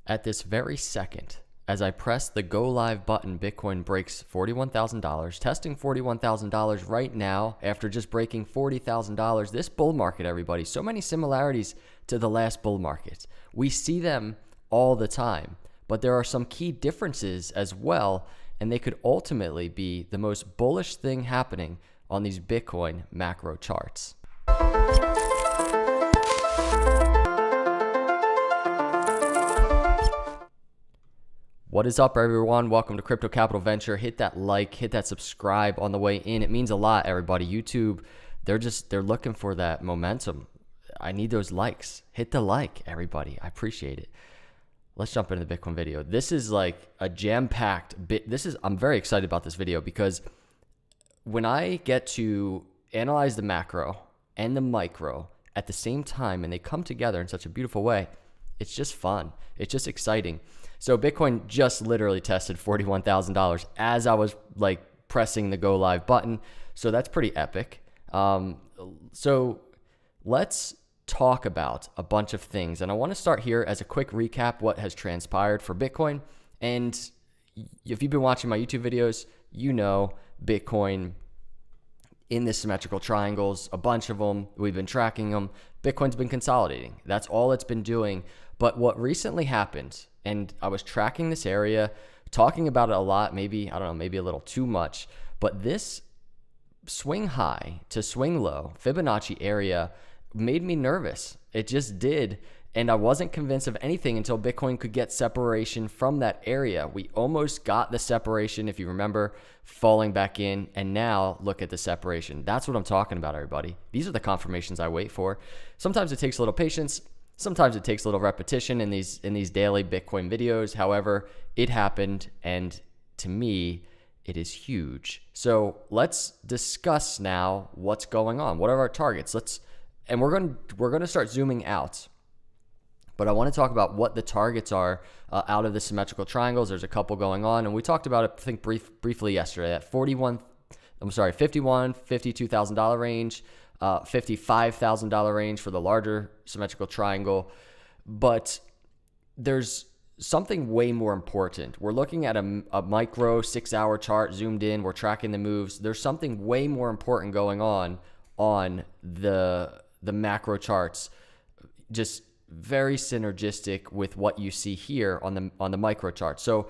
At this very second, as I press the go live button, Bitcoin breaks $41,000, testing $41,000 right now after just breaking $40,000. This bull market, everybody, so many similarities to the last bull market. We see them all the time, but there are some key differences as well, and they could ultimately be the most bullish thing happening on these Bitcoin macro charts. What is up, everyone? Welcome to Crypto Capital Venture. Hit that like, hit that subscribe on the way in. It means a lot, everybody. YouTube, they're looking for that momentum. I need those likes. Hit the like, everybody. I appreciate it. Let's jump into the Bitcoin video. This is like a jam-packed bit. I'm very excited about this video because when I get to analyze the macro and the micro at the same time and they come together in such a beautiful way, it's just fun. It's just exciting. So Bitcoin just literally tested $41,000 as I was like pressing the go live button. So that's pretty epic. So let's talk about a bunch of things. And I want to start here as a quick recap what has transpired for Bitcoin. And if you've been watching my YouTube videos, you know Bitcoin in the symmetrical triangles, a bunch of them. We've been tracking them. Bitcoin's been consolidating. That's all it's been doing. But what recently happened, and I was tracking this area, talking about it a lot, maybe, I don't know, maybe a little too much, but this swing high to swing low Fibonacci area made me nervous. It just did. And I wasn't convinced of anything until Bitcoin could get separation from that area. We almost got the separation, if you remember, falling back in, and now look at the separation. That's what I'm talking about, everybody. These are the confirmations I wait for. Sometimes it takes a little patience. Sometimes it takes a little repetition in these daily Bitcoin videos. However, it happened, and to me, it is huge. So let's discuss now what's going on. What are our targets? We're going to start zooming out. But I want to talk about what the targets are out of the symmetrical triangles. There's a couple going on, and we talked about it, I think, briefly yesterday. That $52,000 range. $55,000 range for the larger symmetrical triangle. But there's something way more important. We're looking at a micro 6-hour chart zoomed in. We're tracking the moves. There's something way more important going on the macro charts, just very synergistic with what you see here on the micro chart. So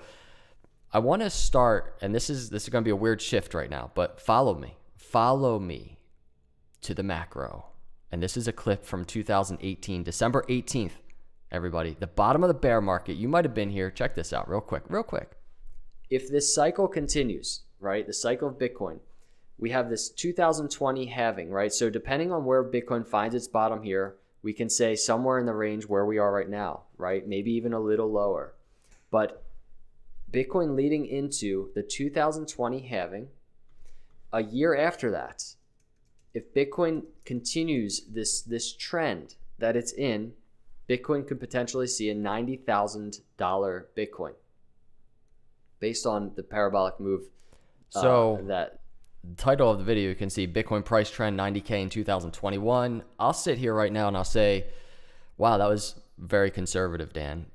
I want to start, and this is going to be a weird shift right now, but follow me to the macro. And this is a clip from 2018, December 18th, everybody. The bottom of the bear market. You might have been here. Check this out real quick. If this cycle continues, right, the cycle of Bitcoin, we have this 2020 halving, right? So depending on where Bitcoin finds its bottom here, we can say somewhere in the range where we are right now, right? Maybe even a little lower. But Bitcoin leading into the 2020 halving, a year after that, if Bitcoin continues this trend that it's in, Bitcoin could potentially see a $90,000 Bitcoin based on the parabolic move. So that title of the video, you can see Bitcoin price trend 90K in 2021. I'll sit here right now and I'll say, wow, that was very conservative, Dan.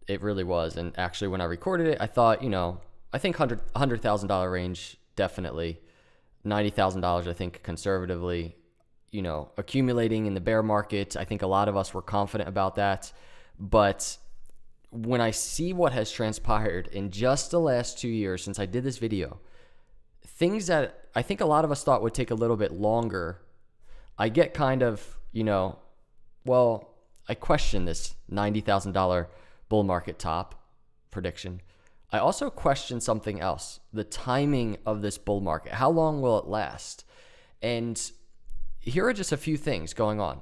It really was. And actually, when I recorded it, I thought, I think $100,000 range, definitely. $90,000, I think, conservatively, accumulating in the bear market. I think a lot of us were confident about that. But when I see what has transpired in just the last 2 years since I did this video, things that I think a lot of us thought would take a little bit longer, I get kind of, I question this $90,000 bull market top prediction. I also question something else, the timing of this bull market. How long will it last? And here are just a few things going on.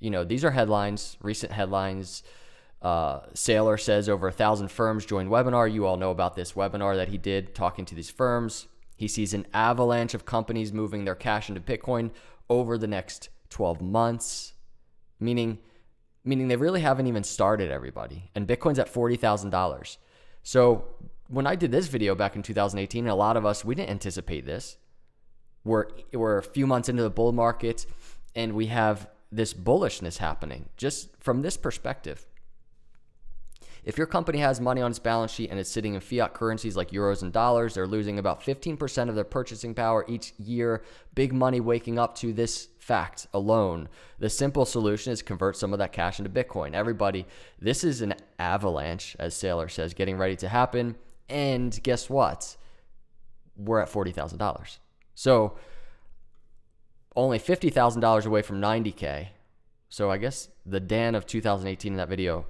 These are headlines, recent headlines. Saylor says over 1,000 firms joined webinar. You all know about this webinar that he did talking to these firms. He sees an avalanche of companies moving their cash into Bitcoin over the next 12 months, meaning they really haven't even started, everybody. And Bitcoin's at $40,000. So when I did this video back in 2018, a lot of us, we didn't anticipate this. We're a few months into the bull market, and we have this bullishness happening just from this perspective. If your company has money on its balance sheet and it's sitting in fiat currencies like euros and dollars, they're losing about 15% of their purchasing power each year. Big money waking up to this fact alone. The simple solution is convert some of that cash into Bitcoin. Everybody, this is an avalanche, as Saylor says, getting ready to happen. And guess what? We're at $40,000. So only $50,000 away from 90K. So I guess the Dan of 2018 in that video,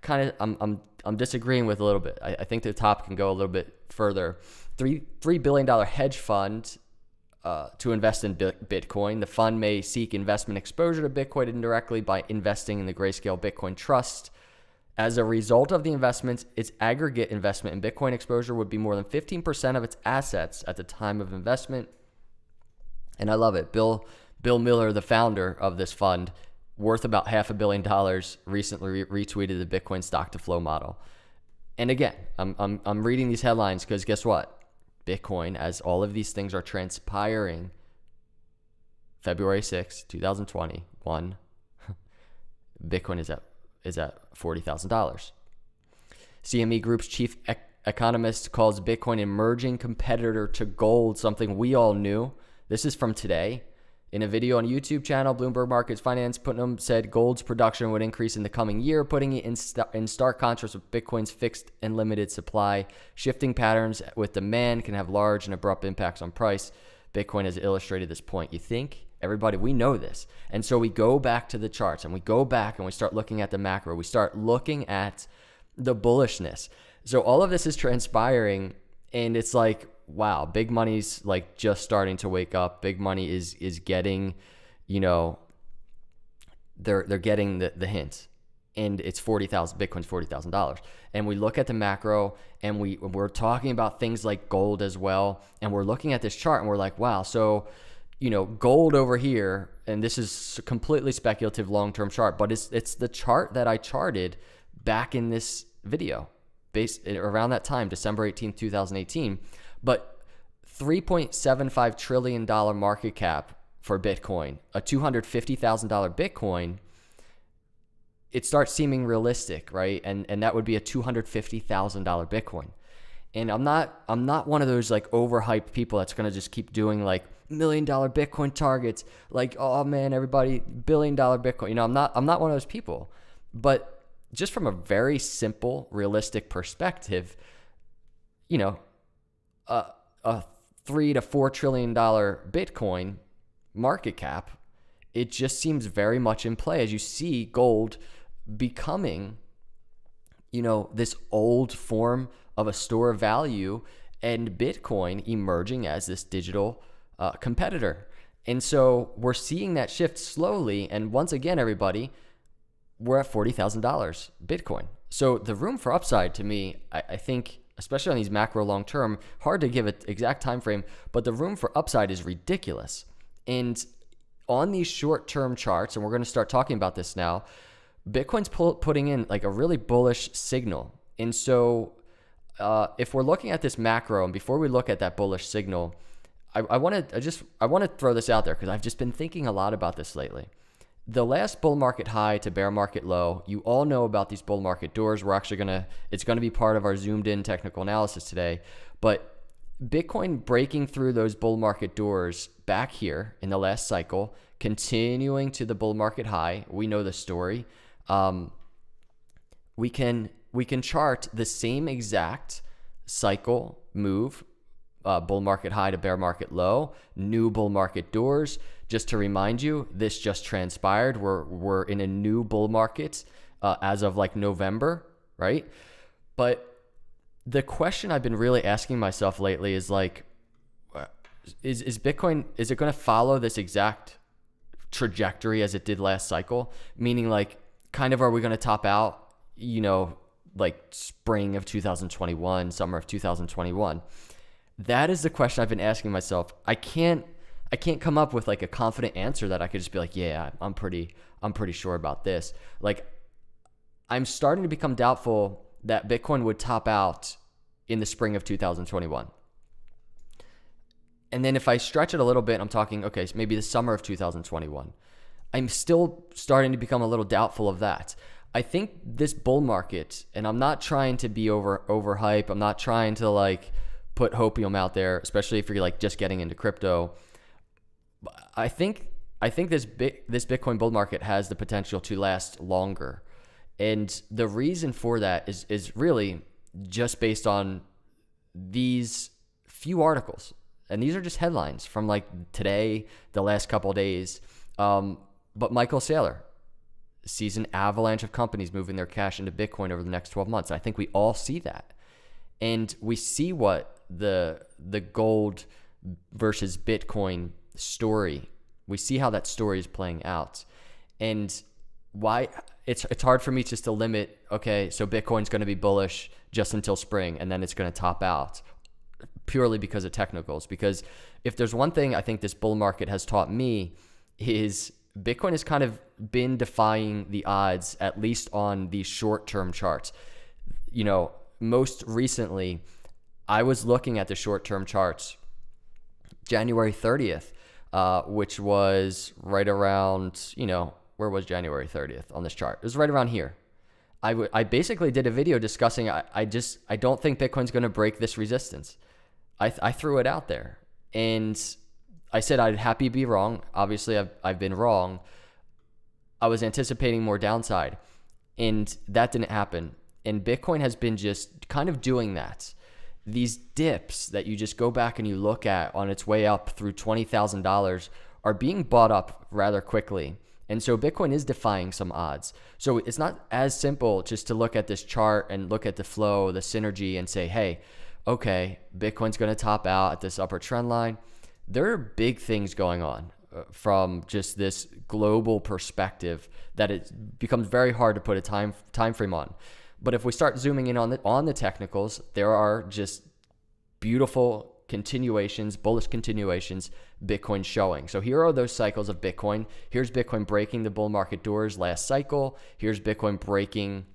I'm disagreeing with a little bit. I think the top can go a little bit further. $3 billion hedge fund to invest in Bitcoin. The fund may seek investment exposure to Bitcoin indirectly by investing in the Grayscale Bitcoin Trust. As a result of the investments, its aggregate investment in Bitcoin exposure would be more than 15% of its assets at the time of investment. And I love it. Bill Miller, the founder of this fund, worth about $500 million, recently retweeted the Bitcoin stock to flow model. And again, I'm reading these headlines because guess what? Bitcoin, as all of these things are transpiring, February 6, 2021, Bitcoin is at $40,000. CME Group's chief economist calls Bitcoin emerging competitor to gold, something we all knew. This is from today. In a video on YouTube channel, Bloomberg Markets Finance Putnam said gold's production would increase in the coming year, putting it in stark contrast with Bitcoin's fixed and limited supply. Shifting patterns with demand can have large and abrupt impacts on price. Bitcoin has illustrated this point. You think? Everybody, we know this. And so we go back to the charts and we go back and we start looking at the macro. We start looking at the bullishness. So all of this is transpiring and it's like, wow, big money's like just starting to wake up. Big money is getting, they're getting the hint. And it's Bitcoin's $40,000. And we look at the macro and we're talking about things like gold as well. And we're looking at this chart and we're like, wow, so, gold over here, and this is a completely speculative long-term chart, but it's the chart that I charted back in this video based around that time, December 18th, 2018. But $3.75 trillion market cap for Bitcoin, a $250,000 Bitcoin, it starts seeming realistic, right? And that would be a $250,000 Bitcoin. And I'm not one of those like overhyped people that's going to just keep doing like $1 million Bitcoin targets. Like, oh man, everybody, $1 billion Bitcoin. I'm not one of those people. But just from a very simple, realistic perspective, a $3 to $4 trillion Bitcoin market cap, it just seems very much in play as you see gold becoming, this old form of a store of value and Bitcoin emerging as this digital competitor. And so we're seeing that shift slowly. And once again, everybody, we're at $40,000 Bitcoin. So the room for upside to me, I think, especially on these macro long term, hard to give an exact time frame, but the room for upside is ridiculous. And on these short term charts, and we're going to start talking about this now, Bitcoin's putting in like a really bullish signal. And so if we're looking at this macro, and before we look at that bullish signal, I want to throw this out there because I've just been thinking a lot about this lately. The last bull market high to bear market low, you all know about these bull market doors. It's going to be part of our zoomed in technical analysis today. But Bitcoin breaking through those bull market doors back here in the last cycle, continuing to the bull market high. We know the story. We can chart the same exact cycle move, bull market high to bear market low, new bull market doors. Just to remind you, this just transpired. We're in a new bull market as of like November, right? But the question I've been really asking myself lately is like, is Bitcoin, is it going to follow this exact trajectory as it did last cycle? Meaning like, kind of, are we going to top out, like spring of 2021, summer of 2021? That is the question I've been asking myself. I can't come up with like a confident answer that I could just be like, yeah, I'm pretty sure about this. Like, I'm starting to become doubtful that Bitcoin would top out in the spring of 2021. And then if I stretch it a little bit, I'm talking, okay, so maybe the summer of 2021. I'm still starting to become a little doubtful of that. I think this bull market, and I'm not trying to be overhype. I'm not trying to like put hopium out there, especially if you're like just getting into crypto. I think this Bitcoin bull market has the potential to last longer. And the reason for that is really just based on these few articles. And these are just headlines from like today, the last couple of days. But Michael Saylor sees an avalanche of companies moving their cash into Bitcoin over the next 12 months. I think we all see that. And we see what the gold versus Bitcoin story, we see how that story is playing out. And why it's hard for me just to limit, okay, so Bitcoin's going to be bullish just until spring and then it's going to top out purely because of technicals. Because if there's one thing I think this bull market has taught me is Bitcoin has kind of been defying the odds, at least on these short-term charts. You know, most recently, I was looking at the short-term charts January 30th, which was right around, you know, where was January 30th on this chart? It was right around here. I basically did a video discussing, I don't think Bitcoin's going to break this resistance. I threw it out there and I said I'd happy be wrong. Obviously, I've been wrong. I was anticipating more downside, and that didn't happen. And Bitcoin has been just kind of doing that. These dips that you just go back and you look at on its way up through $20,000 are being bought up rather quickly. And so Bitcoin is defying some odds. So it's not as simple just to look at this chart and look at the flow, the synergy, and say, hey, okay, Bitcoin's going to top out at this upper trend line. There are big things going on from just this global perspective that it becomes very hard to put a time frame on. But if we start zooming in on the technicals, there are just beautiful continuations, bullish continuations, Bitcoin showing. So here are those cycles of Bitcoin. Here's Bitcoin breaking the bull market doors last cycle. Here's Bitcoin breaking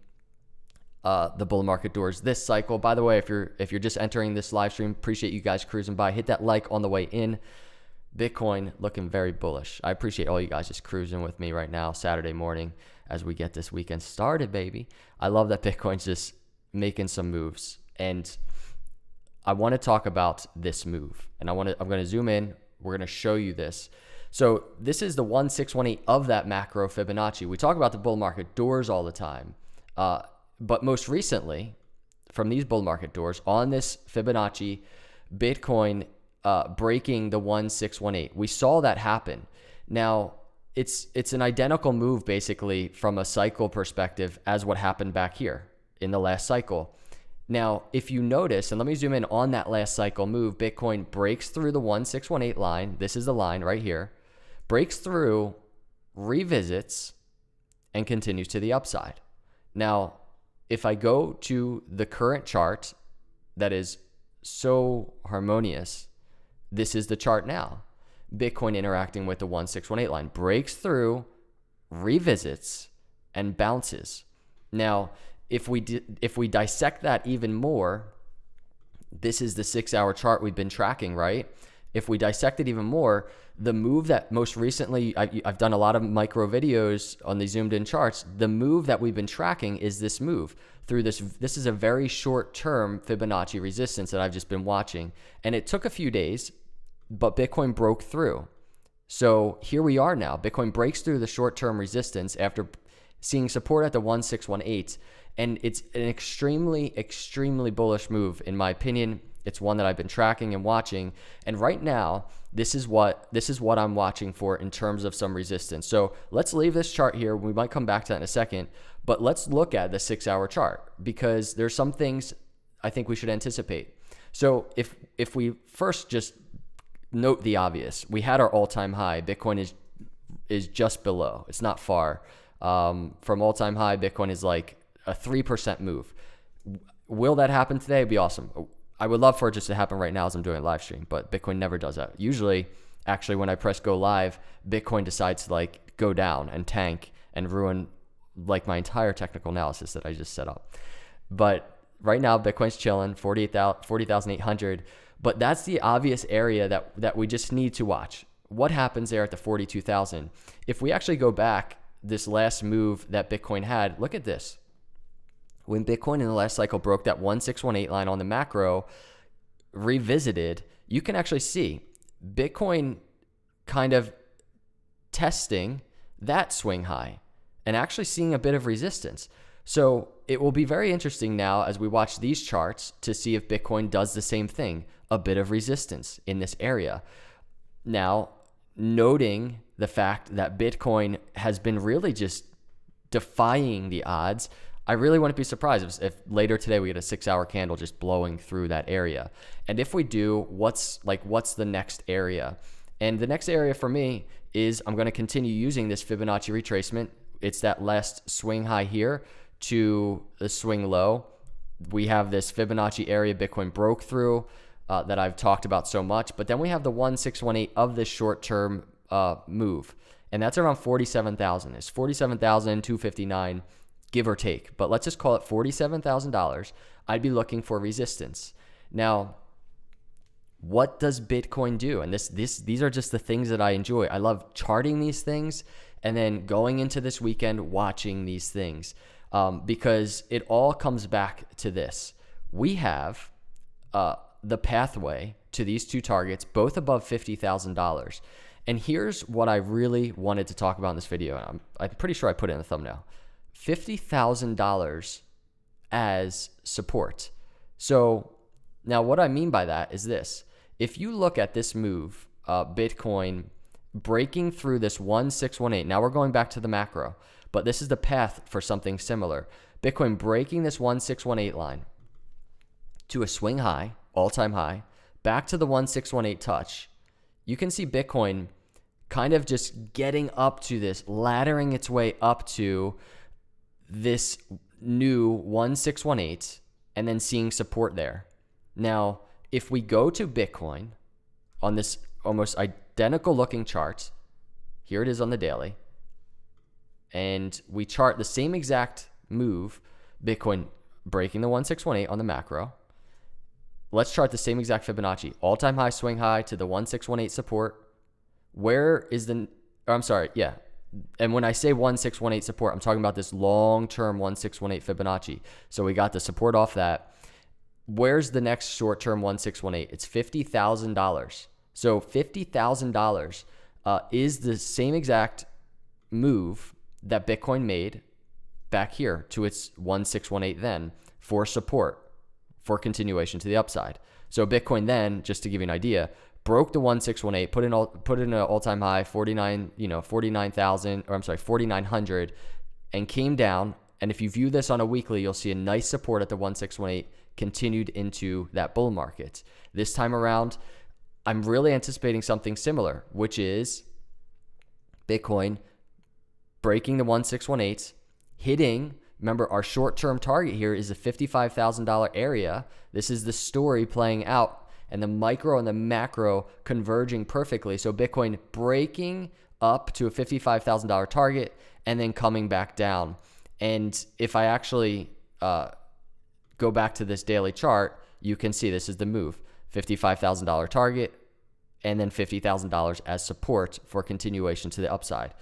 the bull market doors this cycle. By the way, if you're just entering this live stream, appreciate you guys cruising by. Hit that like on the way in. Bitcoin looking very bullish. I appreciate all you guys just cruising with me right now, Saturday morning, as we get this weekend started, baby. I love that Bitcoin's just making some moves, and I want to talk about this move, and I'm going to zoom in. We're going to show you this. So this is the 1618 of that macro Fibonacci. We talk about the bull market doors all the time. But most recently, from these bull market doors, on this Fibonacci, Bitcoin breaking the 1618. We saw that happen. Now, it's an identical move basically from a cycle perspective as what happened back here in the last cycle. Now, if you notice, and let me zoom in on that last cycle move, Bitcoin breaks through the 1618 line. This is the line right here. Breaks through, revisits, and continues to the upside. Now, if I go to the current chart that is so harmonious, this is the chart now. Bitcoin interacting with the 1618 line, breaks through, revisits, and bounces. Now, if we dissect that even more, this is the 6-hour chart we've been tracking, right? If we dissect it even more, the move that most recently, I've done a lot of micro videos on the zoomed in charts. The move that we've been tracking is this move through this. This is a very short term Fibonacci resistance that I've just been watching. And it took a few days, but Bitcoin broke through. So here we are now. Bitcoin breaks through the short term resistance after seeing support at the 1618. And it's an extremely, extremely bullish move. In my opinion, it's one that I've been tracking and watching. And right now, this is what I'm watching for in terms of some resistance. So let's leave this chart here. We might come back to that in a second, but let's look at the 6-hour chart because there's some things I think we should anticipate. So if we first just note the obvious, we had our all-time high. Bitcoin is just below. It's not far. From all-time high, Bitcoin is like a 3% move. Will that happen today? It'd be awesome. I would love for it just to happen right now as I'm doing a live stream, but Bitcoin never does that. Usually, actually, when I press go live, Bitcoin decides to like go down and tank and ruin like my entire technical analysis that I just set up. But right now, Bitcoin's chilling, 40,800. But that's the obvious area that we just need to watch. What happens there at the 42,000? If we actually go back this last move that Bitcoin had, look at this. When Bitcoin in the last cycle broke that 1618 line on the macro, revisited, you can actually see Bitcoin kind of testing that swing high and actually seeing a bit of resistance. So it will be very interesting now as we watch these charts to see if Bitcoin does the same thing, a bit of resistance in this area. Now, noting the fact that Bitcoin has been really just defying the odds, I really wouldn't be surprised if later today we get a 6-hour candle just blowing through that area. And if we do, what's the next area? And the next area for me is I'm going to continue using this Fibonacci retracement. It's that last swing high here to the swing low. We have this Fibonacci area Bitcoin broke through that I've talked about so much. But then we have the 1618 of this short-term move. And that's around 47,000. It's 47,259, give or take. But let's just call it $47,000. I'd be looking for resistance. Now, what does Bitcoin do? And these are just the things that I enjoy. I love charting these things and then going into this weekend watching these things because it all comes back to this. We have the pathway to these two targets, both above $50,000. And here's what I really wanted to talk about in this video. And I'm pretty sure I put it in the thumbnail. $50,000 as support. So now what I mean by that is this. If you look at this move, Bitcoin breaking through this 1618, now we're going back to the macro, but this is the path for something similar. Bitcoin breaking this 1618 line to a swing high, all-time high, back to the 1618 touch. You can see Bitcoin kind of just getting up to this, laddering its way up to this new 1618 and then seeing support there. Now, if we go to Bitcoin on this almost identical looking chart, here it is on the daily, and we chart the same exact move, Bitcoin breaking the 1618 on the macro. Let's chart the same exact Fibonacci, all-time high swing high to the 1618 support. Where is the, I'm sorry, yeah. And when I say 1618 support, I'm talking about this long-term 1618 Fibonacci. So we got the support off that. Where's the next short-term 1618? It's $50,000. So $50,000 is the same exact move that Bitcoin made back here to its 1618 then for support, for continuation to the upside. So Bitcoin then, just to give you an idea, broke the 1618, put in an all-time high, 4,900, and came down. And if you view this on a weekly, you'll see a nice support at the 1618, continued into that bull market. This time around, I'm really anticipating something similar, which is Bitcoin breaking the 1618, hitting, remember our short-term target here is the $55,000 area. This is the story playing out, and the micro and the macro converging perfectly. So Bitcoin breaking up to a $55,000 target and then coming back down. And if I actually go back to this daily chart, you can see this is the move. $55,000 target and then $50,000 as support for continuation to the upside.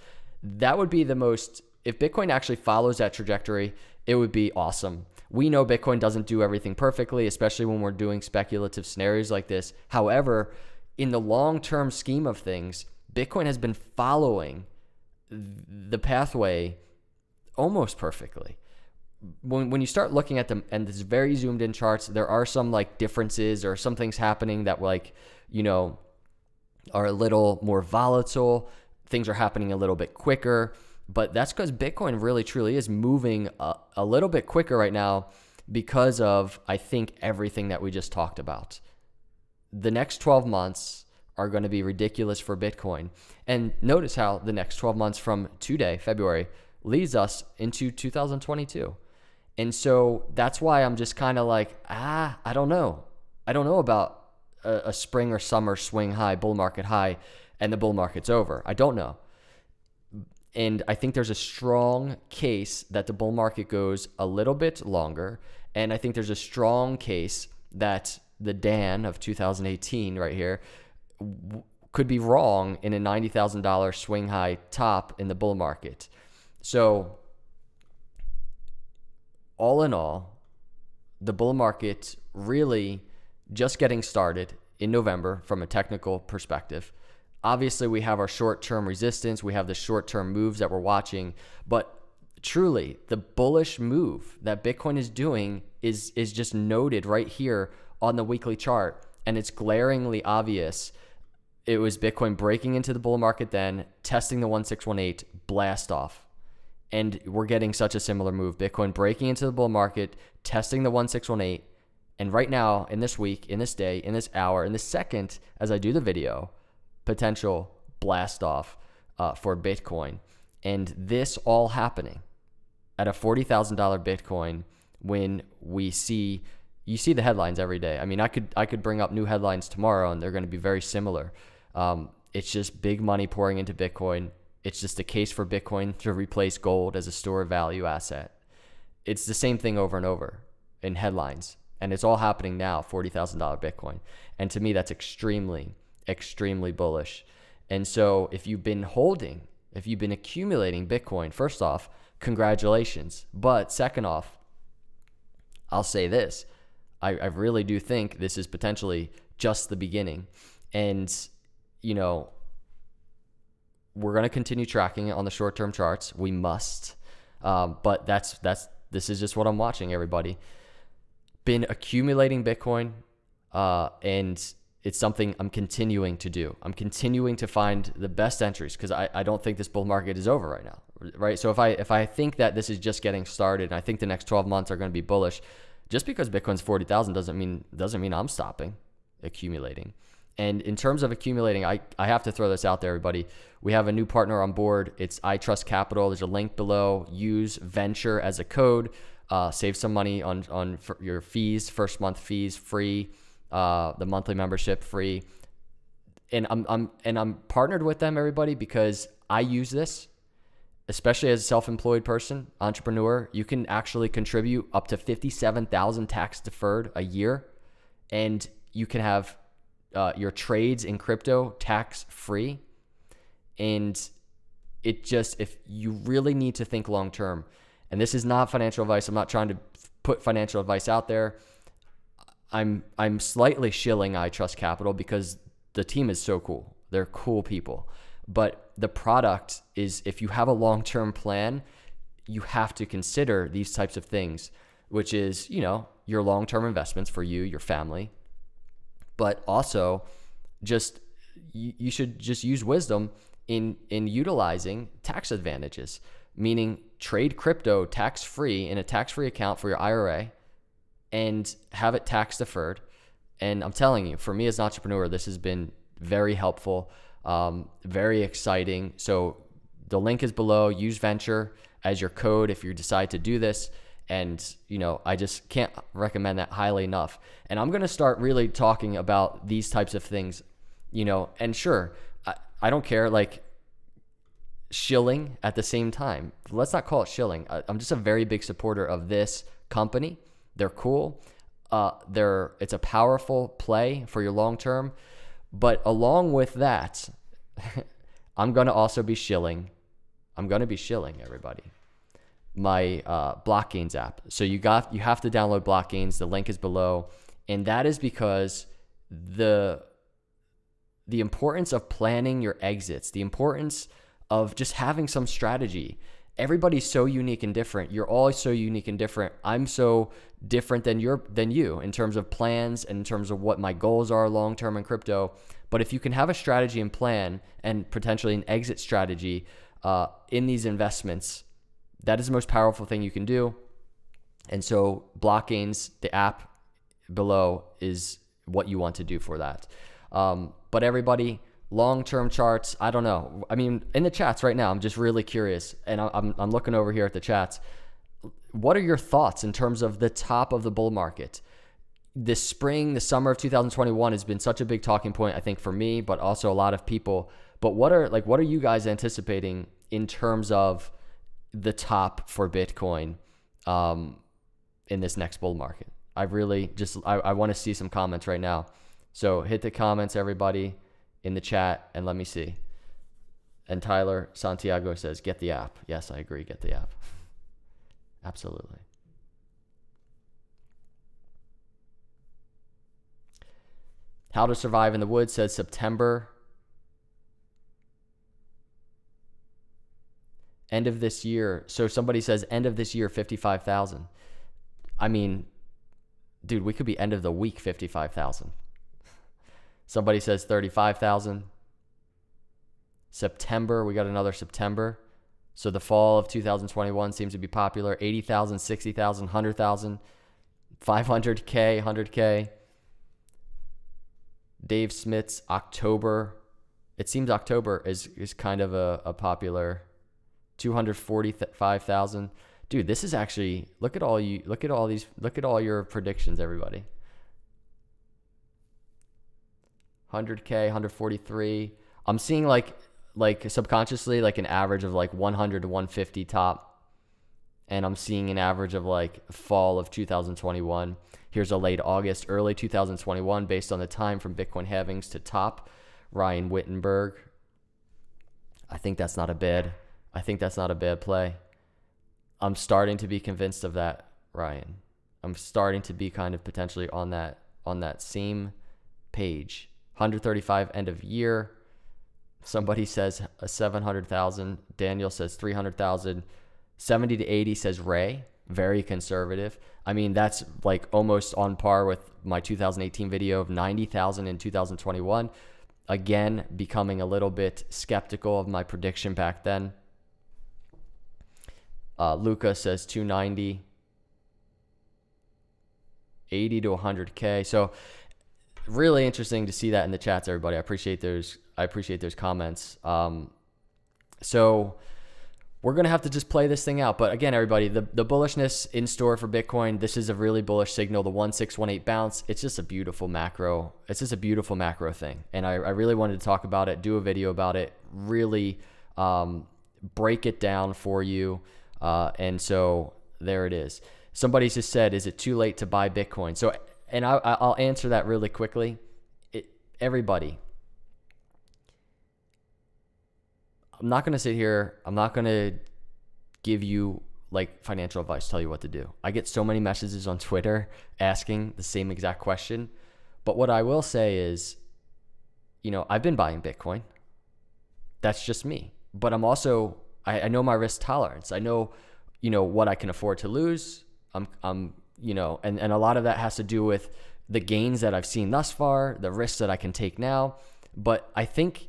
That would be the most, if Bitcoin actually follows that trajectory, it would be awesome. We know Bitcoin doesn't do everything perfectly, especially when we're doing speculative scenarios like this. However, in the long-term scheme of things, Bitcoin has been following the pathway almost perfectly. When you start looking at them, and this is very zoomed in charts, there are some like differences or some things happening that are a little more volatile. Things are happening a little bit quicker. But that's because Bitcoin really truly is moving a little bit quicker right now because of, I think, everything that we just talked about. The next 12 months are going to be ridiculous for Bitcoin. And notice how the next 12 months from today, February, leads us into 2022. And so that's why I'm just kind of like, I don't know. I don't know about a spring or summer swing high, bull market high, and the bull market's over. I don't know. And I think there's a strong case that the bull market goes a little bit longer. And I think there's a strong case that the Dan of 2018 right here could be wrong in a $90,000 swing high top in the bull market. So all in all, the bull market really just getting started in November from a technical perspective. Obviously, we have our short-term resistance. We have the short-term moves that we're watching. But truly, the bullish move that Bitcoin is doing is just noted right here on the weekly chart. And it's glaringly obvious. It was Bitcoin breaking into the bull market then, testing the 1618, blast off. And we're getting such a similar move. Bitcoin breaking into the bull market, testing the 1618. And right now, in this week, in this day, in this hour, in this second, as I do the video, potential blast off for Bitcoin. And this all happening at a $40,000 Bitcoin when you see the headlines every day. I mean, I could bring up new headlines tomorrow and they're going to be very similar. It's just big money pouring into Bitcoin. It's just a case for Bitcoin to replace gold as a store of value asset. It's the same thing over and over in headlines. And it's all happening now, $40,000 Bitcoin. And to me, that's extremely, extremely bullish. And so if you've been accumulating Bitcoin, first off, congratulations. But second off, I'll say this. I really do think this is potentially just the beginning. And, we're going to continue tracking it on the short-term charts. We must. But this is just what I'm watching, everybody. Been accumulating Bitcoin, and it's something I'm continuing to do. I'm continuing to find the best entries because I don't think this bull market is over right now, right? So if I think that this is just getting started, and I think the next 12 months are going to be bullish, just because Bitcoin's 40,000 doesn't mean I'm stopping accumulating. And in terms of accumulating, I have to throw this out there, everybody. We have a new partner on board. It's iTrustCapital. There's a link below. Use Venture as a code. Save some money on your fees, first month fees free, the monthly membership free. And I'm partnered with them, everybody, because I use this, especially as a self-employed person, entrepreneur. You can actually contribute up to $57,000 tax deferred a year, and you can have your trades in crypto tax free. And if you really need to think long term, and this is not financial advice. I'm not trying to put financial advice out there. I'm slightly shilling iTrustCapital because the team is so cool. They're cool people. But the product is, if you have a long-term plan, you have to consider these types of things, which is, your long-term investments for you, your family. But also you should just use wisdom in utilizing tax advantages, meaning trade crypto tax-free in a tax-free account for your IRA and have it tax deferred. And I'm telling you, for me as an entrepreneur, this has been very helpful, very exciting. So the link is below. Use Venture as your code if you decide to do this. And, I just can't recommend that highly enough. And I'm going to start really talking about these types of things, and sure, I don't care, like, shilling at the same time. Let's not call it shilling. I'm just a very big supporter of this company. They're cool. It's a powerful play for your long term. But along with that, I'm going to also be shilling. Everybody, my BlockGains app. So you have to download BlockGains. The link is below. And that is because the importance of planning your exits, the importance of just having some strategy. Everybody's so unique and different. You're all so unique and different. I'm so different than you in terms of plans and in terms of what my goals are long-term in crypto. But if you can have a strategy and plan and potentially an exit strategy in these investments, that is the most powerful thing you can do. And so BlockGains, the app below, is what you want to do for that. But everybody, long-term charts, I don't know. I mean, in the chats right now, I'm just really curious, and I'm looking over here at the chats. What are your thoughts in terms of the top of the bull market? This spring, the summer of 2021 has been such a big talking point, I think, for me, but also a lot of people. But what are you guys anticipating in terms of the top for Bitcoin in this next bull market? I really I want to see some comments right now. So hit the comments, everybody, in the chat, and let me see. And Tyler Santiago says, get the app. Yes, I agree. Get the app. Absolutely. How to Survive in the Woods says September. End of this year. So somebody says end of this year, 55,000. I mean, dude, we could be end of the week, 55,000. Somebody says 35,000. September, we got another September. So the fall of 2021 seems to be popular. 80,000, 60,000, 100,000, 500K, 100K. Dave Smith's October. It seems October is kind of a popular 245,000. Dude, this is actually, look at all your predictions, everybody. 100K, 143. I'm seeing like subconsciously like an average of like 100 to 150 top. And I'm seeing an average of like fall of 2021. Here's a late August, early 2021 based on the time from Bitcoin halvings to top. Ryan Wittenberg. I think that's not a bad play. I'm starting to be convinced of that, Ryan. I'm starting to be kind of potentially on that same page. 135 end of year. Somebody says 700,000. Daniel says 300,000. 70 to 80 says Ray. Very conservative. I mean, that's like almost on par with my 2018 video of 90,000 in 2021. Again, becoming a little bit skeptical of my prediction back then. Luca says 290. 80 to 100K. So really interesting to see that in the chats, everybody. I appreciate those comments. So we're going to have to just play this thing out. But again, everybody, the bullishness in store for Bitcoin, this is a really bullish signal, the 1618 bounce. It's just a beautiful macro. It's just a beautiful macro thing. And I really wanted to talk about it, do a video about it, really break it down for you. And so there it is. Somebody just said, is it too late to buy Bitcoin? So, and I'll answer that really quickly. Everybody, I'm not going to sit here. I'm not going to give you like financial advice, tell you what to do. I get so many messages on Twitter asking the same exact question. But what I will say is, I've been buying Bitcoin. That's just me. But I'm also, I know my risk tolerance. I know, what I can afford to lose. And a lot of that has to do with the gains that I've seen thus far, the risks that I can take now. But I think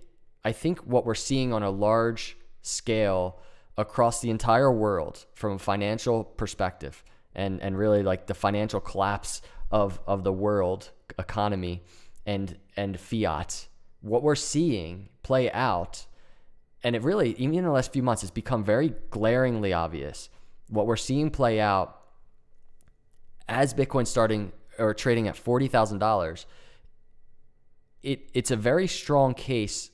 what we're seeing on a large scale across the entire world from a financial perspective and really like the financial collapse of the world economy and fiat, what we're seeing play out, and it really, even in the last few months, it's become very glaringly obvious. What we're seeing play out as Bitcoin starting or trading at $40,000, it's a very strong case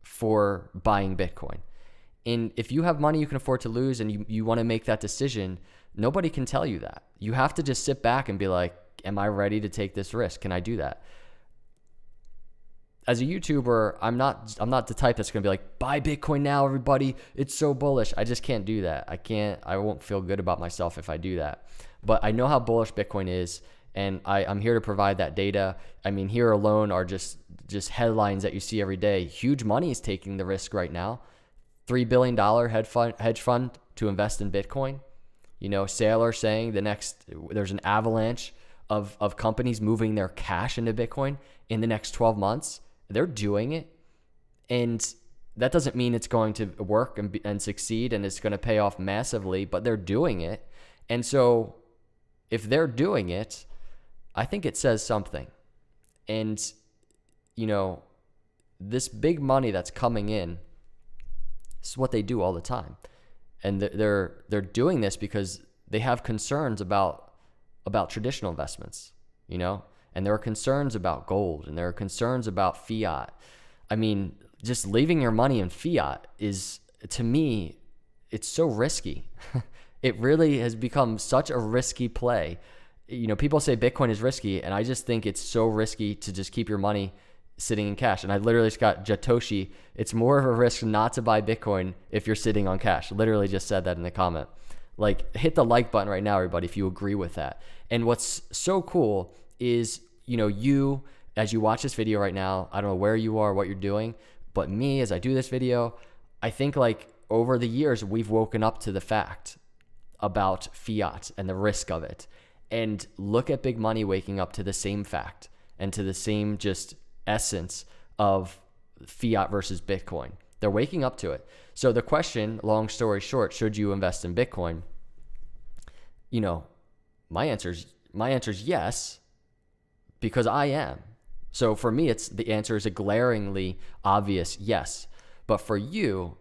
for buying Bitcoin. And if you have money you can afford to lose and you want to make that decision, nobody can tell you that. You have to just sit back and be like, am I ready to take this risk? Can I do that? As a YouTuber, I'm not the type that's going to be like, buy Bitcoin now, everybody. It's so bullish. I just can't do that. I won't feel good about myself if I do that. But I know how bullish Bitcoin is, and I'm here to provide that data. I mean, here alone are just headlines that you see every day. Huge money is taking the risk right now. $3 billion hedge fund to invest in Bitcoin. Saylor saying there's an avalanche of companies moving their cash into Bitcoin in the next 12 months. They're doing it. And that doesn't mean it's going to work and succeed and it's going to pay off massively, but they're doing it. And so if they're doing it, I think it says something. And, this big money that's coming in, this is what they do all the time. And they're doing this because they have concerns about traditional investments, and there are concerns about gold, and there are concerns about fiat. I mean, just leaving your money in fiat is, to me, it's so risky. It really has become such a risky play. People say Bitcoin is risky, and I just think it's so risky to just keep your money sitting in cash. And I literally just got Jatoshi. It's more of a risk not to buy Bitcoin if you're sitting on cash. Literally just said that in the comment. Like, hit the like button right now, everybody, if you agree with that. And what's so cool is, you, as you watch this video right now, I don't know where you are, what you're doing, but me, as I do this video, I think like over the years, we've woken up to the fact about fiat and the risk of it. And look at big money waking up to the same fact and to the same just essence of fiat versus Bitcoin. They're waking up to it. So the question, long story short, should you invest in Bitcoin? My answer is yes, because I am. So for me, the answer is a glaringly obvious yes. But for you,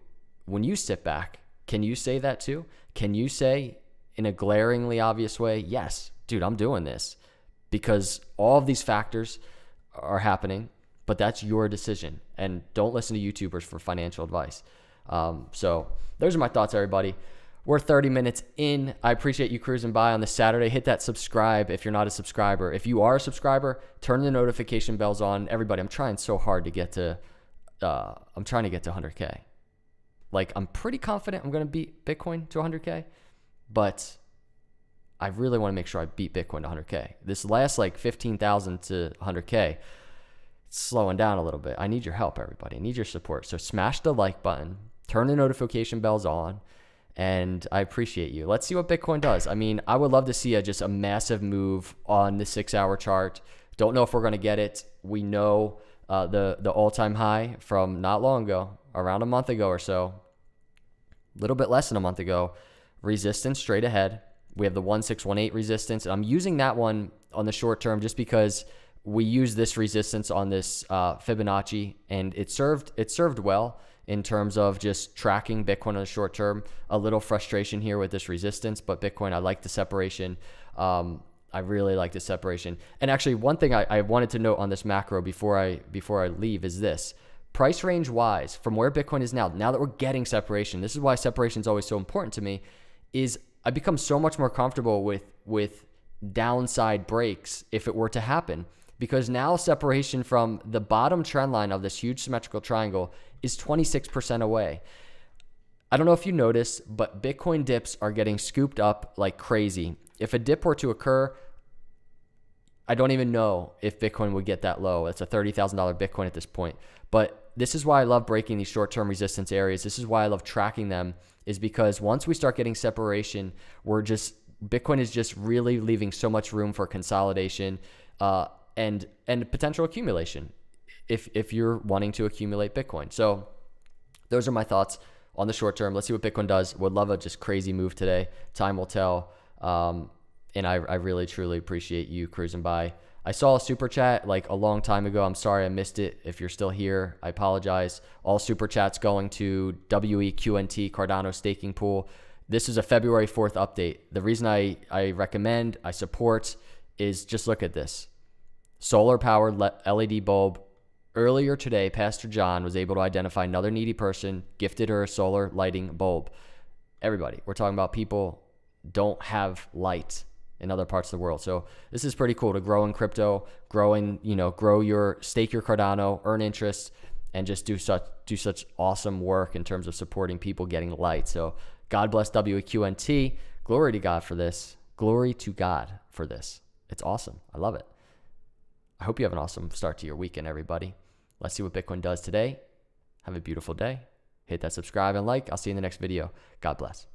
when you sit back, can you say that too? Can you say in a glaringly obvious way, yes, dude, I'm doing this because all of these factors are happening, but that's your decision. And don't listen to YouTubers for financial advice. So those are my thoughts, everybody. We're 30 minutes in. I appreciate you cruising by on this Saturday. Hit that subscribe if you're not a subscriber. If you are a subscriber, turn the notification bells on. Everybody, I'm trying so hard to get to 100K. Like, I'm pretty confident I'm going to beat Bitcoin to 100K, but I really want to make sure I beat Bitcoin to 100K. This last like 15,000 to 100K, it's slowing down a little bit. I need your help, everybody. I need your support. So smash the like button, turn the notification bells on, and I appreciate you. Let's see what Bitcoin does. I mean, I would love to see just a massive move on the 6-hour chart. Don't know if we're going to get it. We know the all-time high from not long ago, around a month ago or so, a little bit less than a month ago, resistance straight ahead. We have the 1618 resistance. And I'm using that one on the short term just because we use this resistance on this Fibonacci, and it served well in terms of just tracking Bitcoin on the short term. A little frustration here with this resistance, but Bitcoin, I like the separation. I really like the separation. And actually, one thing I wanted to note on this macro before I leave is this. Price range wise, from where Bitcoin is now that we're getting separation, this is why separation is always so important to me, is I become so much more comfortable with downside breaks if it were to happen. Because now separation from the bottom trend line of this huge symmetrical triangle is 26% away. I don't know if you noticed, but Bitcoin dips are getting scooped up like crazy. If a dip were to occur, I don't even know if Bitcoin would get that low. It's a $30,000 Bitcoin at this point. But this is why I love breaking these short-term resistance areas. This is why I love tracking them, is because once we start getting separation, Bitcoin is just really leaving so much room for consolidation and potential accumulation if you're wanting to accumulate Bitcoin. So those are my thoughts on the short term. Let's see what Bitcoin does. Would love a just crazy move today. Time will tell. And I really, truly appreciate you cruising by. I saw a super chat like a long time ago. I'm sorry I missed it. If you're still here, I apologize. All super chats going to WEQNT Cardano staking pool. This is a February 4th update. The reason I recommend, I support, is just look at this. Solar powered LED bulb. Earlier today, Pastor John was able to identify another needy person, gifted her a solar lighting bulb. Everybody, we're talking about people don't have light in other parts of the world. So this is pretty cool to grow in crypto, stake your Cardano, earn interest, and just do such awesome work in terms of supporting people getting light. So God bless WEQNT. Glory to God for this. Glory to God for this. It's awesome. I love it. I hope you have an awesome start to your weekend, everybody. Let's see what Bitcoin does today. Have a beautiful day. Hit that subscribe and like. I'll see you in the next video. God bless.